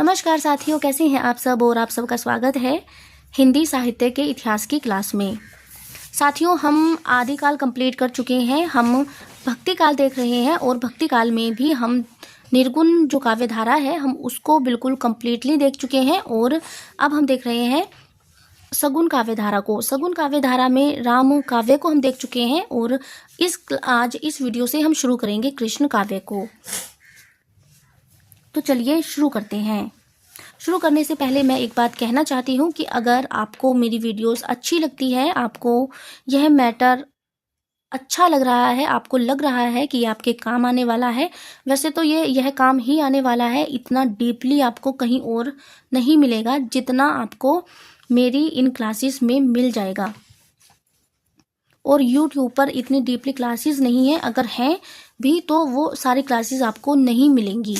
नमस्कार साथियों, कैसे हैं आप सब। और आप सबका स्वागत है हिंदी साहित्य के इतिहास की क्लास में। साथियों, हम आदिकाल कंप्लीट कर चुके हैं। हम भक्ति काल देख रहे हैं और भक्ति काल में भी हम निर्गुण जो काव्य धारा है हम उसको बिल्कुल कंप्लीटली देख चुके हैं। और अब हम देख रहे हैं सगुण काव्य धारा को। सगुण काव्य धारा में राम काव्य को हम देख चुके हैं और आज इस वीडियो से हम शुरू करेंगे कृष्ण काव्य को। तो चलिए शुरू करते हैं। शुरू करने से पहले मैं एक बात कहना चाहती हूँ कि अगर आपको मेरी वीडियोस अच्छी लगती है, आपको यह मैटर अच्छा लग रहा है, आपको लग रहा है कि आपके काम आने वाला है, वैसे तो यह काम ही आने वाला है। इतना डीपली आपको कहीं और नहीं मिलेगा जितना आपको मेरी इन क्लासेस में मिल जाएगा। और YouTube पर इतनी डीपली क्लासेस नहीं है, अगर हैं भी तो वो सारी क्लासेस आपको नहीं मिलेंगी।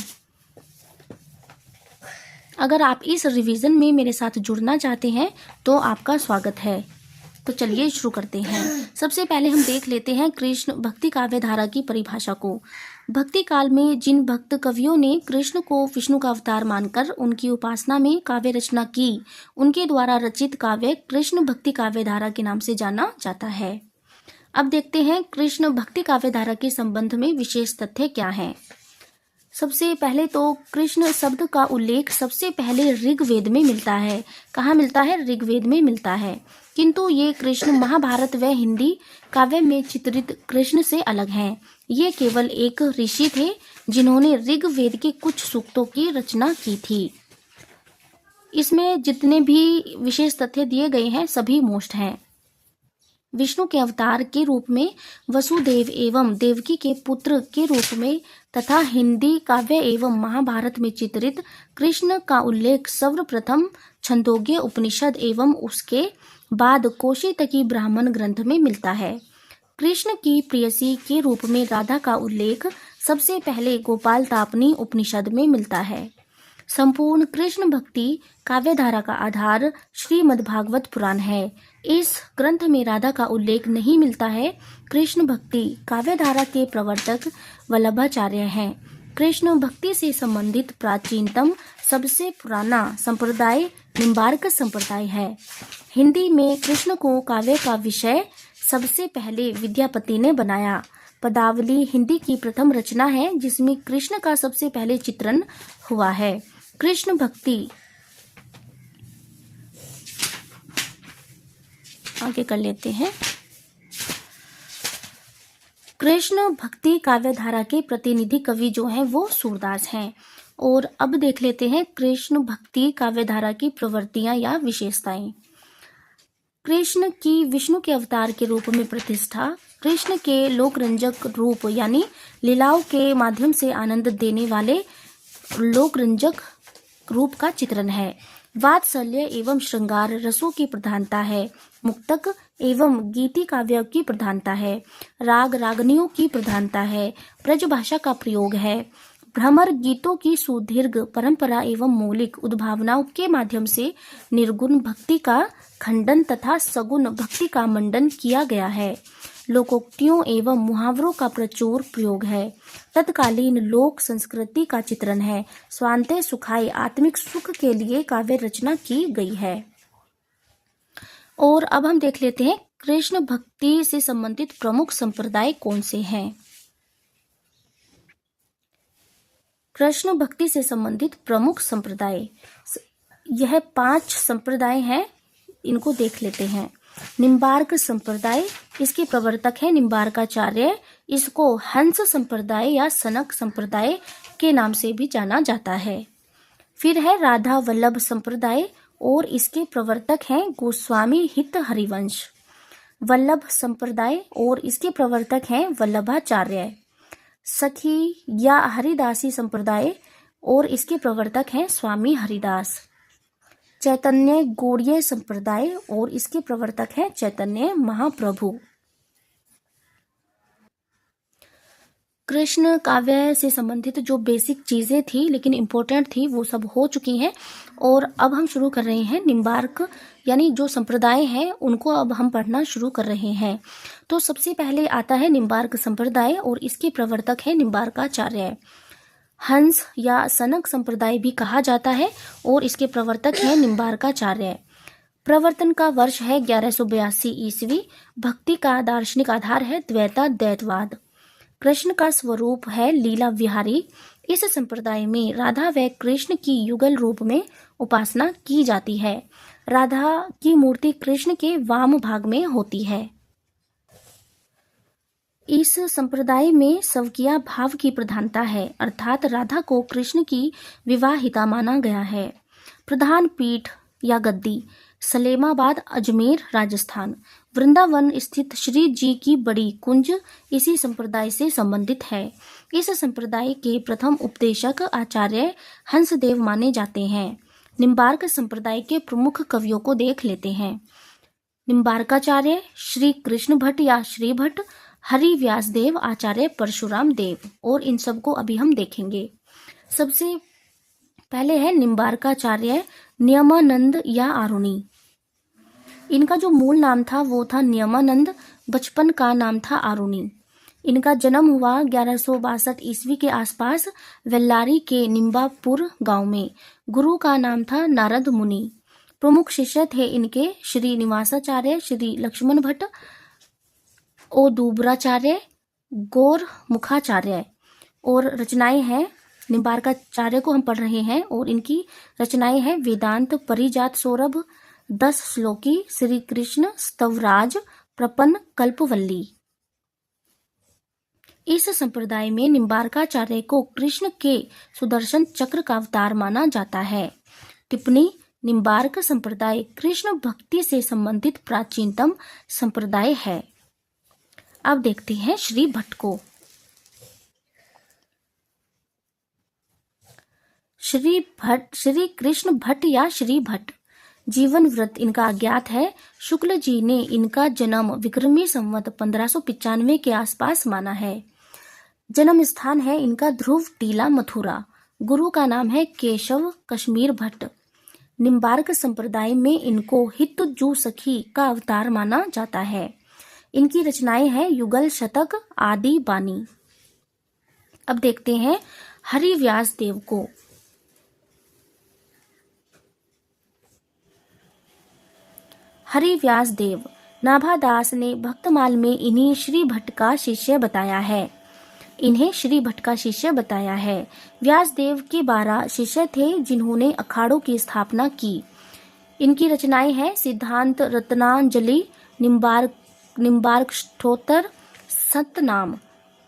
अगर आप इस रिवीजन में मेरे साथ जुड़ना चाहते हैं तो आपका स्वागत है। तो चलिए शुरू करते हैं। सबसे पहले हम देख लेते हैं कृष्ण भक्ति काव्य धारा की परिभाषा को। भक्ति काल में जिन भक्त कवियों ने कृष्ण को विष्णु का अवतार मानकर उनकी उपासना में काव्य रचना की, उनके द्वारा रचित काव्य कृष्ण भक्ति काव्य धारा के नाम से जाना जाता है। अब देखते हैं कृष्ण भक्ति काव्य धारा के संबंध में विशेष तथ्य क्या हैं। सबसे पहले तो कृष्ण शब्द का उल्लेख सबसे पहले ऋग्वेद में मिलता है। कहाँ मिलता है? ऋग्वेद में मिलता है। किंतु ये कृष्ण महाभारत व हिंदी काव्य में चित्रित कृष्ण से अलग हैं। ये केवल एक ऋषि थे जिन्होंने ऋग्वेद के कुछ सूक्तों की रचना की थी। इसमें जितने भी विशेष तथ्य दिए गए हैं सभी मोस्ट हैं। विष्णु के अवतार के रूप में वसुदेव एवं देवकी के पुत्र के रूप में तथा हिंदी काव्य एवं महाभारत में चित्रित कृष्ण का उल्लेख सर्वप्रथम छंदोग्य उपनिषद एवं उसके बाद कौशितकी ब्राह्मण ग्रंथ में मिलता है। कृष्ण की प्रेयसी के रूप में राधा का उल्लेख सबसे पहले गोपाल तापनी उपनिषद में मिलता है। संपूर्ण कृष्ण भक्ति काव्यधारा का आधार श्रीमद्भागवत पुराण है। इस ग्रंथ में राधा का उल्लेख नहीं मिलता है। कृष्ण भक्ति काव्यधारा के प्रवर्तक वल्लभाचार्य हैं। कृष्ण भक्ति से संबंधित प्राचीनतम सबसे पुराना संप्रदाय निम्बार्क संप्रदाय है। हिंदी में कृष्ण को काव्य का विषय सबसे पहले विद्यापति ने बनाया। पदावली हिंदी की प्रथम रचना है जिसमें कृष्ण का सबसे पहले चित्रण हुआ है। कृष्ण भक्ति आगे कर लेते हैं। कृष्ण भक्ति काव्य धारा के प्रतिनिधि कवि जो हैं वो सूरदास हैं। और अब देख लेते हैं कृष्ण भक्ति काव्य धारा की प्रवृत्तियां या विशेषताएं। कृष्ण की विष्णु के अवतार के रूप में प्रतिष्ठा, कृष्ण के लोकरंजक रूप यानी लीलाओं के माध्यम से आनंद देने वाले लोकरंजक रूप का चित्रण है। वात्सल्य एवं श्रृंगार रसों की प्रधानता है। मुक्तक एवं गीति काव्य की प्रधानता है। राग रागनियों की प्रधानता है। ब्रजभाषा का प्रयोग है। भ्रमर गीतों की सुदीर्घ परंपरा एवं मौलिक उद्भावनाओं के माध्यम से निर्गुण भक्ति का खंडन तथा सगुण भक्ति का मंडन किया गया है। लोकोक्तियों एवं मुहावरों का प्रचुर प्रयोग है। तत्कालीन लोक संस्कृति का चित्रण है। स्वांतः सुखाय आत्मिक सुख के लिए काव्य रचना की गई है। और अब हम देख लेते हैं कृष्ण भक्ति से संबंधित प्रमुख संप्रदाय कौन से हैं। कृष्ण भक्ति से संबंधित प्रमुख संप्रदाय, यह 5 संप्रदाय हैं। इनको देख लेते हैं। निम्बार्क संप्रदाय, इसके प्रवर्तक है निम्बार्काचार्य। इसको हंस संप्रदाय या सनक संप्रदाय के नाम से भी जाना जाता है। फिर है राधा वल्लभ संप्रदाय और इसके प्रवर्तक हैं गोस्वामी हित हरिवंश। वल्लभ संप्रदाय और इसके प्रवर्तक हैं वल्लभाचार्य। सखी या हरिदासी संप्रदाय और इसके प्रवर्तक हैं स्वामी हरिदास। चैतन्य गौड़ीय संप्रदाय और इसके प्रवर्तक हैं चैतन्य महाप्रभु। कृष्ण काव्य से संबंधित जो बेसिक चीजें थी लेकिन इम्पोर्टेंट थी वो सब हो चुकी हैं। और अब हम शुरू कर रहे हैं निम्बार्क यानी जो संप्रदाय हैं उनको अब हम पढ़ना शुरू कर रहे हैं। तो सबसे पहले आता है निम्बार्क संप्रदाय और इसके प्रवर्तक है निम्बार्काचार्य। हंस या सनक संप्रदाय भी कहा जाता है और इसके प्रवर्तक हैं निम्बार्काचार्य। प्रवर्तन का वर्ष है 1182 ईस्वी। भक्ति का दार्शनिक आधार है द्वैता द्वैतवाद। कृष्ण का स्वरूप है लीला विहारी। इस संप्रदाय में राधा व कृष्ण की युगल रूप में उपासना की जाती है। राधा की मूर्ति कृष्ण के वाम भाग में होती है। इस संप्रदाय में स्वकीय भाव की प्रधानता है, अर्थात राधा को कृष्ण की विवाहिता माना गया है। प्रधान पीठ या गद्दी सलेमाबाद, अजमेर, राजस्थान। वृंदावन स्थित श्री जी की बड़ी कुंज इसी संप्रदाय से संबंधित है। इस संप्रदाय के प्रथम उपदेशक आचार्य हंसदेव माने जाते हैं। निम्बार्क संप्रदाय के प्रमुख कवियों को देख लेते हैं। निम्बार्काचार्य श्री कृष्ण भट्ट या श्री भट्ट, हरि व्यासदेव, आचार्य परशुराम देव, और इन सब को अभी हम देखेंगे। सबसे पहले है निम्बार्काचार्य नियमानंद या आरुणि। इनका जो मूल नाम था वो था नियमानंद, बचपन का नाम था आरुणि। इनका जन्म हुआ 1162 ईस्वी के आसपास वेल्लारी के निम्बापुर गांव में। गुरु का नाम था नारद मुनि। प्रमुख शिष्य थे इनके श्री निवासाचार्य, श्री लक्ष्मण भट्ट, ओदुबराचार्य, गौर मुखाचार्य। और रचनाएं हैं, निम्बार्काचार्य को हम पढ़ रहे हैं और इनकी रचनाएं हैं वेदांत, परिजात सौरभ, 10 श्लोकी, श्री कृष्ण स्तवराज, प्रपन्न, कल्पवल्ली। इस संप्रदाय में निम्बार्काचार्य को कृष्ण के सुदर्शन चक्र का अवतार माना जाता है। टिप्पणी: निम्बार्क संप्रदाय कृष्ण भक्ति से संबंधित प्राचीनतम संप्रदाय है। अब देखते हैं श्री भट्ट को। श्री कृष्ण भट्ट या श्री भट्ट, जीवन वृत्त इनका अज्ञात है। शुक्ल जी ने इनका जन्म विक्रमी संवत 1595 के आसपास माना है। जन्म स्थान है इनका ध्रुव टीला, मथुरा। गुरु का नाम है केशव कश्मीर भट्ट। निम्बार्क संप्रदाय में इनको हितजू सखी का अवतार माना जाता है। इनकी रचनाएं हैं युगल शतक, आदि बानी। अब देखते हैं हरि व्यास देव को। हरि व्यास देव नाभादास ने भक्तमाल में इन्हीं श्री भट्ट का शिष्य बताया है। इन्हें श्री भट्ट का शिष्य बताया है। व्यासदेव के 12 शिष्य थे जिन्होंने अखाड़ों की स्थापना की। इनकी रचनाएं हैं सिद्धांत रत्नांजलि, निम्बार्क स्तोत्र, सतनाम,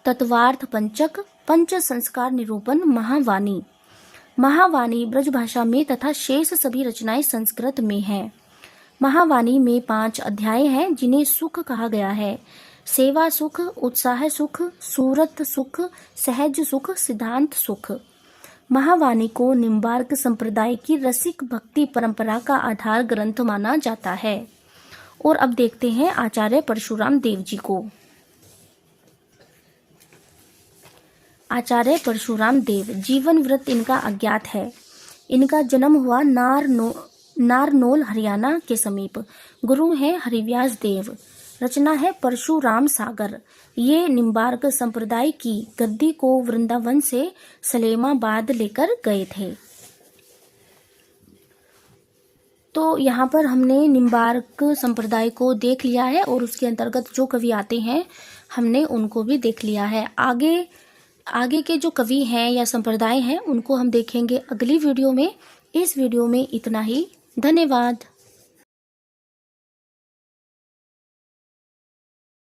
तत्वार्थ पंचक, पंच संस्कार निरूपण, महावाणी। महावाणी ब्रजभाषा में तथा शेष सभी रचनाएं संस्कृत में हैं। महावाणी में 5 अध्याय हैं जिन्हें सुख कहा गया है। सेवा सुख, उत्साह सुख, सूरत सुख, सहज सुख, सिद्धांत सुख। महावाणी को निम्बार्क संप्रदाय की रसिक भक्ति परंपरा का आधार ग्रंथ माना जाता है। और अब देखते हैं आचार्य परशुराम देव जी को। आचार्य परशुराम देव, जीवन वृत्त इनका अज्ञात है। इनका जन्म हुआ नारनौल हरियाणा के समीप। गुरु हैं हरिव्यास देव। रचना है परशुराम सागर। ये निम्बार्क संप्रदाय की गद्दी को वृंदावन से सलेमाबाद लेकर गए थे। तो यहाँ पर हमने निम्बार्क संप्रदाय को देख लिया है और उसके अंतर्गत जो कवि आते हैं हमने उनको भी देख लिया है। आगे के जो कवि हैं या संप्रदाय हैं उनको हम देखेंगे अगली वीडियो में। इस वीडियो में इतना ही। धन्यवाद।